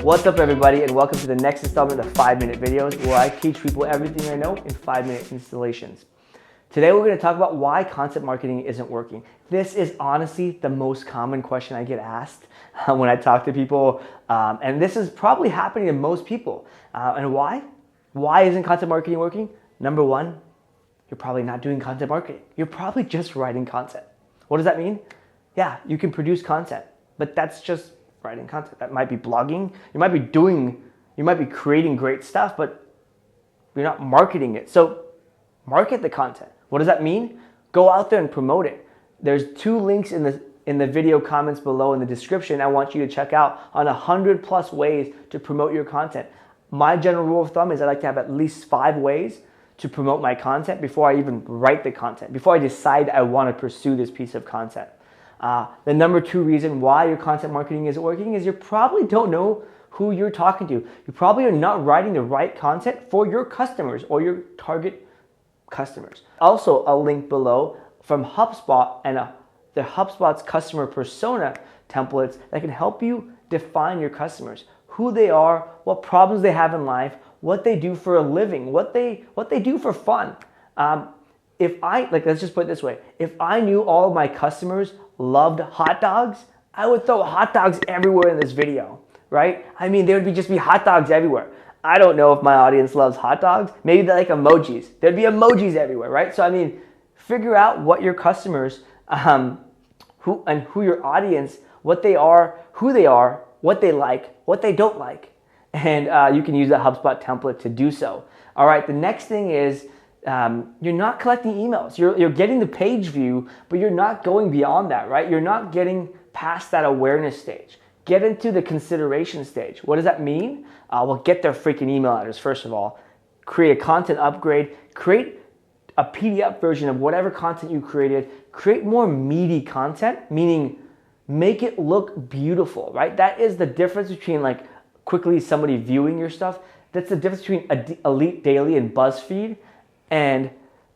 What's up everybody, and welcome to the next installment of 5-minute videos where I teach people everything I know in 5-minute installations. Today we're going to talk about why content marketing isn't working. This is honestly the most common question I get asked when I talk to people, and this is probably happening to most people. And why? Why isn't content marketing working? Number one, you're probably not doing content marketing. You're probably just writing content. What does that mean? Yeah, you can produce content, but that's just writing content. That might be blogging. You might be creating great stuff, but you're not marketing it. So market the content. What does that mean? Go out there and promote it. There's 2 links in the video comments below in the description I want you to check out on 100+ ways to promote your content. My general rule of thumb is I like to have at least 5 ways to promote my content before I even write the content, before I decide I want to pursue this piece of content. The number 2 reason why your content marketing isn't working is you probably don't know who you're talking to. You probably are not writing the right content for your customers or your target customers. Also, a link below from HubSpot and the HubSpot's customer persona templates that can help you define your customers, who they are, what problems they have in life, what they do for a living, what they do for fun. Let's just put it this way. If I knew all of my customers loved hot dogs, I would throw hot dogs everywhere in this video, right? I mean, there would just be hot dogs everywhere. I don't know if my audience loves hot dogs. Maybe they like emojis. There'd be emojis everywhere, right? So I mean, figure out what your customers, who your audience, what they are, who they are, what they like, what they don't like, and you can use the HubSpot template to do so. All right, the next thing is you're not collecting emails. You're getting the page view, but you're not going beyond that, right? You're not getting past that awareness stage. Get into the consideration stage. What does that mean? Well, get their freaking email address, first of all. Create a content upgrade. Create a PDF version of whatever content you created. Create more meaty content, meaning make it look beautiful, right? That is the difference between like quickly somebody viewing your stuff. That's the difference between Elite Daily and BuzzFeed and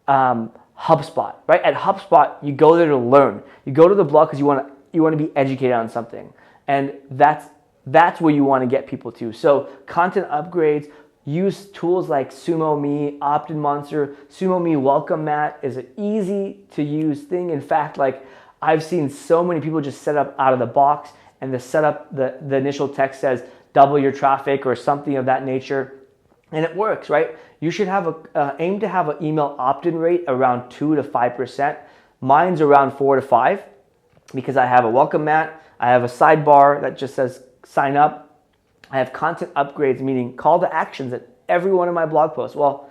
HubSpot, right? At HubSpot, you go there to learn. You go to the blog because you want to be educated on something, and that's where you want to get people to. So content upgrades. Use tools like SumoMe, Opt-in Monster. SumoMe Welcome Mat is an easy to use thing. In fact, like I've seen so many people just set up out of the box, and the initial text says double your traffic or something of that nature. And it works, right? You should have aim to have an email opt-in rate around 2 to 5%. Mine's around 4 to 5 because I have a welcome mat. I have a sidebar that just says sign up. I have content upgrades, meaning call to actions at every one of my blog posts. Well,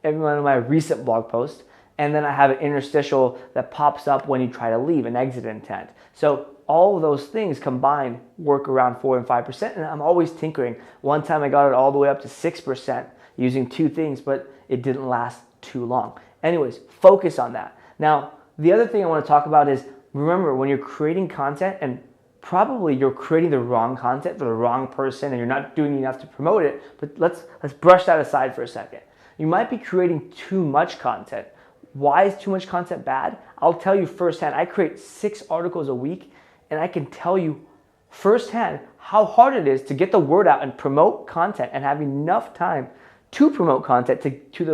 every one of my recent blog posts. And then I have an interstitial that pops up when you try to leave, an exit intent. So all of those things combined work around 4 and 5%, and I'm always tinkering. One time I got it all the way up to 6% using 2 things, but it didn't last too long. Anyways, focus on that. Now, the other thing I want to talk about is, remember, when you're creating content, and probably you're creating the wrong content for the wrong person and you're not doing enough to promote it, but let's brush that aside for a second. You might be creating too much content. Why is too much content bad? I'll tell you firsthand. I create 6 articles a week, and I can tell you firsthand how hard it is to get the word out and promote content and have enough time to promote content to do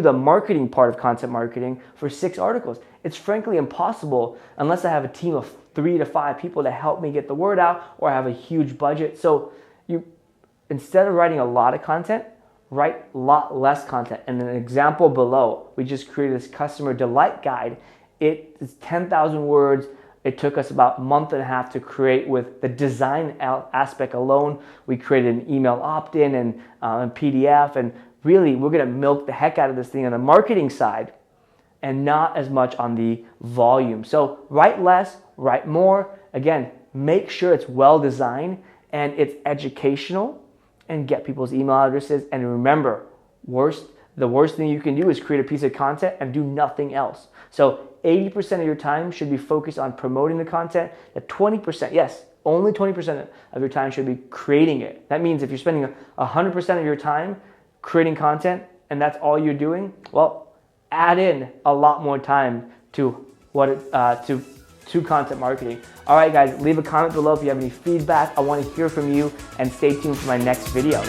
the marketing part of content marketing for 6 articles. It's frankly impossible unless I have a team of 3 to 5 people to help me get the word out, or I have a huge budget. So instead of writing a lot of content, write a lot less content. And an example below, we just created this customer delight guide. It is 10,000 words. It took us about a month and a half to create. With the design aspect alone, we created an email opt-in and PDF. And really, we're going to milk the heck out of this thing on the marketing side and not as much on the volume. So write less, write more. Again, make sure it's well designed and it's educational, and get people's email addresses. And remember, the worst thing you can do is create a piece of content and do nothing else. So 80% of your time should be focused on promoting the content. The 20%, yes, only 20% of your time should be creating it. That means if you're spending 100% of your time creating content and that's all you're doing, well, add in a lot more time to to content marketing. All right, guys, leave a comment below if you have any feedback. I want to hear from you, and stay tuned for my next video.